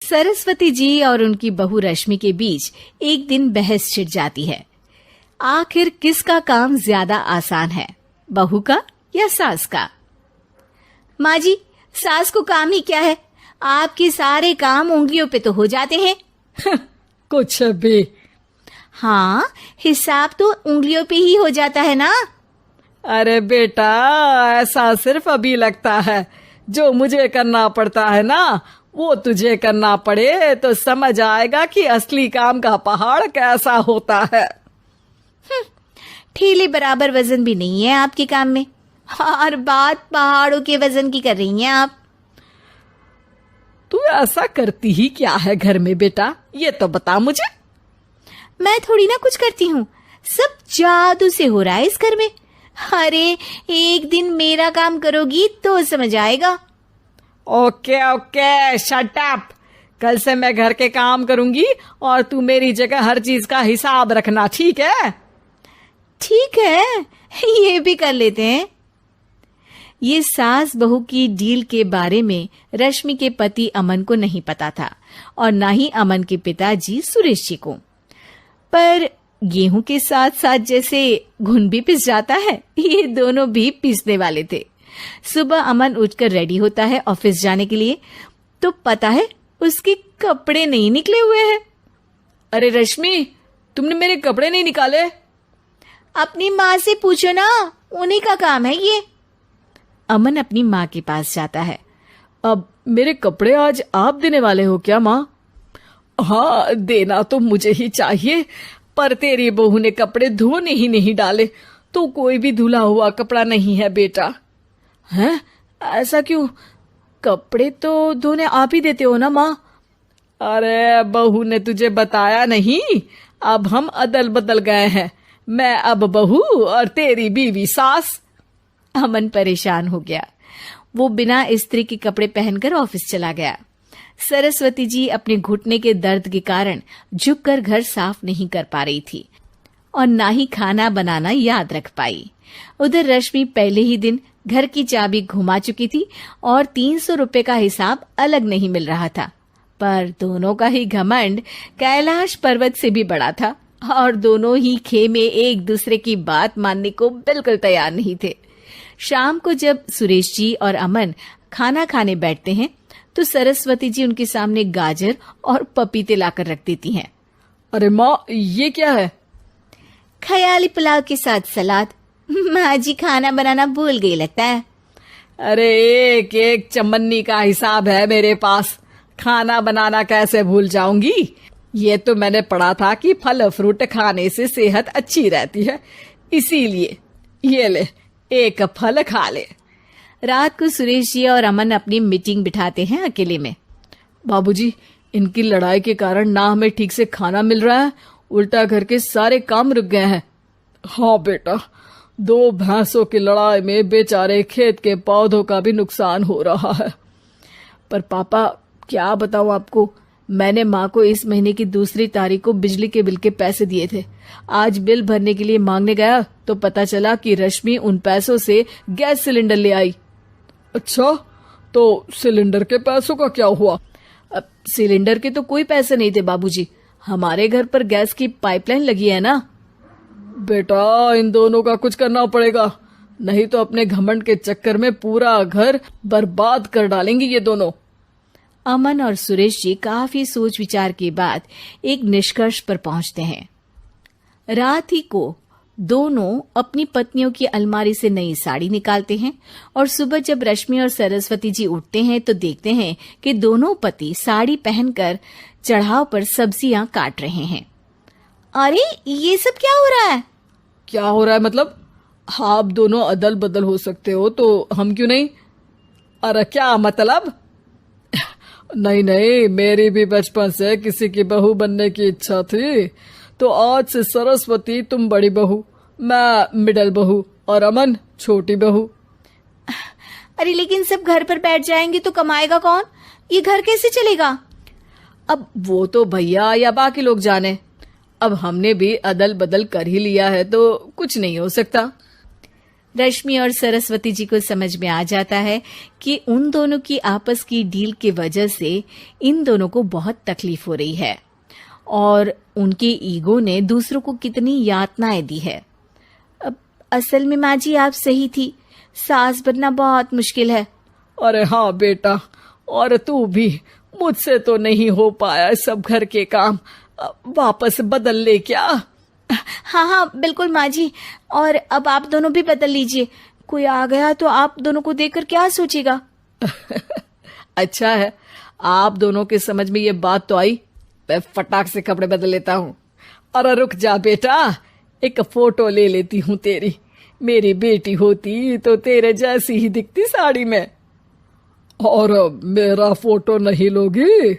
सरस्वती जी और उनकी बहू रश्मि के बीच एक दिन बहस छिड़ जाती है। आखिर किसका काम ज्यादा आसान है, बहू का या सास का? माँ जी, सास को काम ही क्या है, आपके सारे काम उंगलियों पे तो हो जाते हैं। कुछ भी। हाँ, हिसाब तो उंगलियों पे ही हो जाता है ना। अरे बेटा, ऐसा सिर्फ अभी लगता है। जो मुझे करना पड़ता है ना, वो तुझे करना पड़े तो समझ आएगा कि असली काम का पहाड़ कैसा होता है। ठेले बराबर वजन भी नहीं है आपके काम में, और बात पहाड़ों के वजन की कर रही हैं आप। तू ऐसा करती ही क्या है घर में बेटा, ये तो बता मुझे। मैं थोड़ी ना कुछ करती हूँ, सब जादू से हो रहा है इस घर में। अरे एक दिन मेरा काम करोगी तो समझ आएगा। Okay okay, shut up. कल से मैं घर के काम करूंगी और तू मेरी जगह हर चीज का हिसाब रखना, ठीक है? ठीक है, ये भी कर लेते हैं। ये सास बहू की डील के बारे में रश्मि के पति अमन को नहीं पता था और ना ही अमन के पिताजी सुरेश जी को। पर गेहूं के साथ साथ जैसे घुन भी पिस जाता है, ये दोनों भी पिसने वाले थे। सुबह अमन उठकर रेडी होता है ऑफिस जाने के लिए, तो पता है उसके कपड़े नहीं निकले हुए हैं। अरे रश्मि, तुमने मेरे कपड़े नहीं निकाले? अपनी माँ से पूछो ना, उन्हीं का काम है ये। अमन अपनी माँ के पास जाता है। अब मेरे कपड़े आज आप देने वाले हो क्या माँ? हाँ, देना तो मुझे ही चाहिए, पर तेरी बहू ने कपड़े धोने ही नहीं डाले, तो कोई भी धुला हुआ कपड़ा नहीं है बेटा। हैं? ऐसा क्यों? कपड़े तो धोने आप ही देते हो ना माँ? अरे बहू ने तुझे बताया नहीं, अब हम अदल बदल गए हैं। मैं अब बहू और तेरी बीवी सास। अमन परेशान हो गया। वो बिना इस्त्री के कपड़े पहनकर ऑफिस चला गया। सरस्वती जी अपने घुटने के दर्द के कारण झुककर घर साफ नहीं कर पा रही थी और ना ही खाना बनाना याद रख पाई। उधर रश्मि पहले ही दिन घर की चाबी घुमा चुकी थी और 300 रुपए का हिसाब अलग नहीं मिल रहा था। पर दोनों का ही घमंड कैलाश पर्वत से भी बड़ा था और दोनों ही खेमे एक दूसरे की बात मानने को बिल्कुल तैयार नहीं थे। शाम को जब सुरेश जी और अमन खाना खाने बैठते हैं तो सरस्वती जी उनके सामने गाजर और पपीते लाकर रख देती हैं। अरे माँ, ये क्या है? ख्याली पुलाव के साथ सलाद। माँ जी खाना बनाना भूल गई लगता है। अरे एक एक चमन्नी का हिसाब है मेरे पास, खाना बनाना कैसे भूल जाऊंगी? ये तो मैंने पढ़ा था कि फल फ्रूट खाने से सेहत अच्छी रहती है, इसीलिए ये ले, एक फल खा ले। रात को सुरेश जी और अमन अपनी मीटिंग बिठाते हैं अकेले में। बाबूजी, इनकी लड़ाई के कारण ना हमें ठीक से खाना मिल रहा है, उल्टा घर के सारे काम रुक गए हैं। हाँ बेटा, 2 भैंसों की लड़ाई में बेचारे खेत के पौधों का भी नुकसान हो रहा है। पर पापा, क्या बताऊं आपको, मैंने माँ को इस महीने की 2 तारीख को बिजली के बिल के पैसे दिए थे। आज बिल भरने के लिए मांगने गया तो पता चला कि रश्मि उन पैसों से गैस सिलेंडर ले आई। अच्छा, तो सिलेंडर के पैसों का क्या हुआ? अब सिलेंडर के तो कोई पैसे नहीं थे बाबूजी, हमारे घर पर गैस की पाइपलाइन लगी है ना। बेटा, इन दोनों का कुछ करना पड़ेगा, नहीं तो अपने घमंड के चक्कर में पूरा घर बर्बाद कर डालेंगी ये दोनों। अमन और सुरेश जी काफी सोच विचार के बाद एक निष्कर्ष पर पहुंचते हैं। रात ही को दोनों अपनी पत्नियों की अलमारी से नई साड़ी निकालते हैं और सुबह जब रश्मि और सरस्वती जी उठते हैं तो देखते हैं कि दोनों पति साड़ी पहनकर चढ़ाव पर सब्जियां काट रहे हैं। अरे ये सब क्या हो रहा है? क्या हो रहा है मतलब? आप दोनों अदल बदल हो सकते हो तो हम क्यों नहीं? अरे क्या मतलब? नहीं नहीं, मेरी भी बचपन से किसी की बहू बनने की इच्छा थी, तो आज से सरस्वती तुम बड़ी बहू, मैं मिडल बहू और अमन छोटी बहू। अरे लेकिन सब घर पर बैठ जाएंगे तो कमाएगा कौन? ये घर कैसे चलेगा? अब वो तो भैया या बाकी लोग जाने, अब हमने भी अदल बदल कर ही लिया है तो कुछ नहीं हो सकता। रश्मि और सरस्वती जी को समझ में आ जाता है कि उन दोनों की आपस की डील की वजह से इन दोनों को बहुत तकलीफ हो रही है और उनके ईगो ने दूसरों को कितनी यातनाएं दी है। अब असल में माँ जी आप सही थी, सास बनना बहुत मुश्किल है। अरे हाँ बेटा, और तू भी, मुझसे तो नहीं हो पाया सब घर के काम, वापस बदल ले क्या? हाँ हाँ बिल्कुल माँ जी, और अब आप दोनों भी बदल लीजिए। कोई आ गया तो आप दोनों को देखकर क्या सोचेगा? अच्छा है, आप दोनों के समझ में ये बात तो आई। मैं फटाक से कपड़े बदल लेता हूँ। अरे रुक जा बेटा, एक फोटो ले लेती हूँ तेरी। मेरी बेटी होती तो तेरे जैसी ही दिखती साड़ी में। और मेरा फोटो नहीं लोगी?